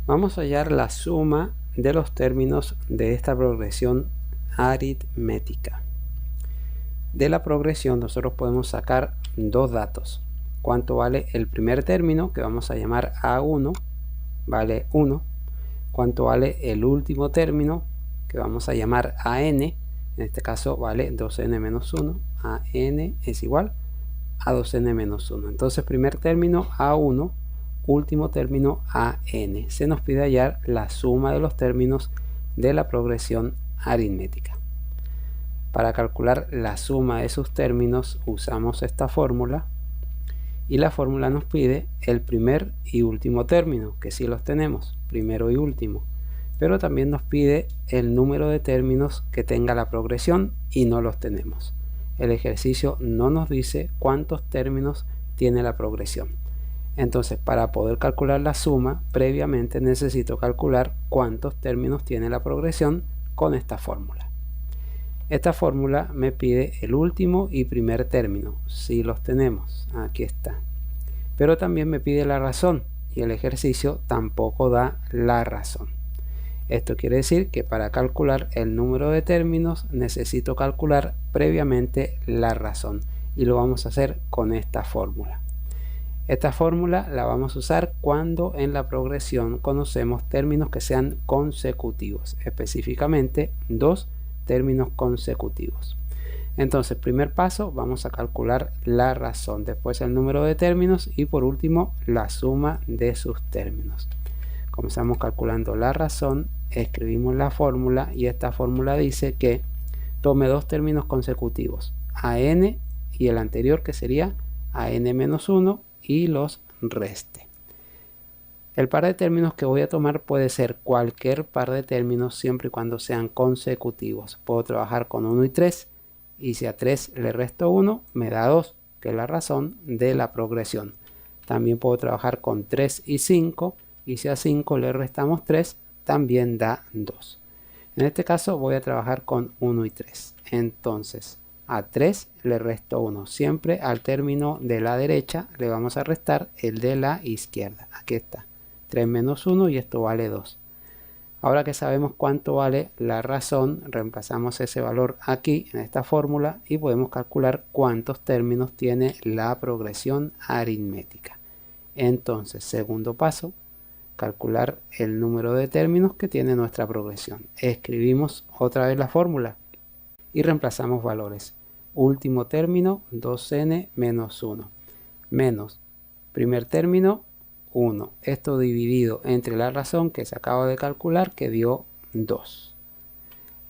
Vamos a hallar la suma de los términos de esta progresión aritmética. De la progresión nosotros podemos sacar dos datos. Cuánto vale el primer término, que vamos a llamar A1, vale 1. Cuánto vale el último término, que vamos a llamar AN, en este caso vale 2n menos 1. AN es igual a 2n menos 1. Entonces primer término A1, último término AN. Se nos pide hallar la suma de los términos de la progresión aritmética. Para calcular la suma de sus términos usamos esta fórmula, y la fórmula nos pide el primer y último término, que sí los tenemos, primero y último, pero también nos pide el número de términos que tenga la progresión y no los tenemos. El ejercicio no nos dice cuántos términos tiene la progresión. Entonces, para poder calcular la suma, previamente necesito calcular cuántos términos tiene la progresión con esta fórmula. Esta fórmula me pide el último y primer término. Sí los tenemos, aquí está. Pero también me pide la razón, y el ejercicio tampoco da la razón. Esto quiere decir que para calcular el número de términos necesito calcular previamente la razón, y lo vamos a hacer con esta fórmula. Esta fórmula la vamos a usar cuando en la progresión conocemos términos que sean consecutivos, específicamente dos términos consecutivos. Entonces, primer paso, vamos a calcular la razón, después el número de términos y por último la suma de sus términos. Comenzamos calculando la razón, escribimos la fórmula y esta fórmula dice que tome dos términos consecutivos, AN y el anterior que sería AN menos 1 y los reste. El par de términos que voy a tomar puede ser cualquier par de términos siempre y cuando sean consecutivos. Puedo trabajar con 1 y 3 y si a 3 le resto 1 me da 2, que es la razón de la progresión. También puedo trabajar con 3 y 5 y si a 5 le restamos 3 también da 2. En este caso voy a trabajar con 1 y 3. Entonces a 3 le resto 1. Siempre al término de la derecha le vamos a restar el de la izquierda. Aquí está. 3 menos 1 y esto vale 2. Ahora que sabemos cuánto vale la razón, reemplazamos ese valor aquí en esta fórmula y podemos calcular cuántos términos tiene la progresión aritmética. Entonces, segundo paso, calcular el número de términos que tiene nuestra progresión. Escribimos otra vez la fórmula y reemplazamos valores. Último término 2n menos 1 menos primer término 1. Esto dividido entre la razón que se acaba de calcular que dio 2.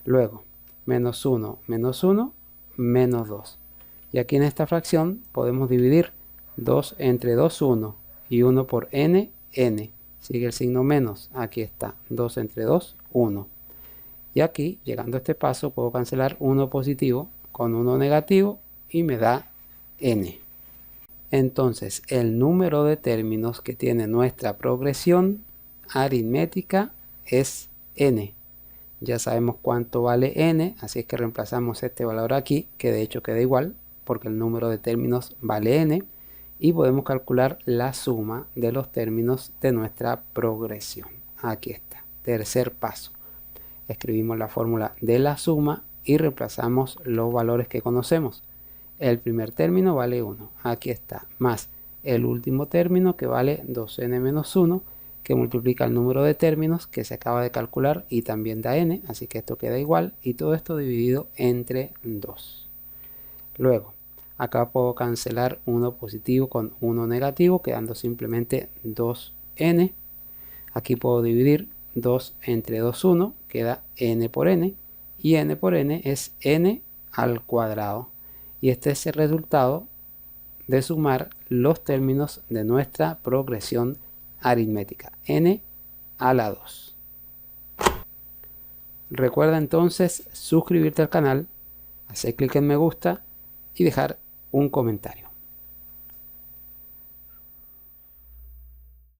Luego menos 1 menos 1 menos 2. Y aquí en esta fracción podemos dividir 2 entre 2, 1 y 1 por n, n. Sigue el signo menos. Aquí está 2 entre 2, 1. Y aquí, llegando a este paso, puedo cancelar 1 positivo con 1 negativo y me da n. Entonces, el número de términos que tiene nuestra progresión aritmética es n. Ya sabemos cuánto vale n, así es que reemplazamos este valor aquí, que de hecho queda igual, porque el número de términos vale n, y podemos calcular la suma de los términos de nuestra progresión. Aquí está, tercer paso. Escribimos la fórmula de la suma y reemplazamos los valores que conocemos. El primer término vale 1, aquí está, más el último término que vale 2n menos 1, que multiplica el número de términos que se acaba de calcular y también da n, así que esto queda igual y todo esto dividido entre 2. Luego, acá puedo cancelar 1 positivo con 1 negativo, quedando simplemente 2n. Aquí puedo dividir 2 entre 2, 1, queda n por n, y n por n es n al cuadrado. Y este es el resultado de sumar los términos de nuestra progresión aritmética, n a la 2. Recuerda entonces suscribirte al canal, hacer clic en me gusta y dejar un comentario.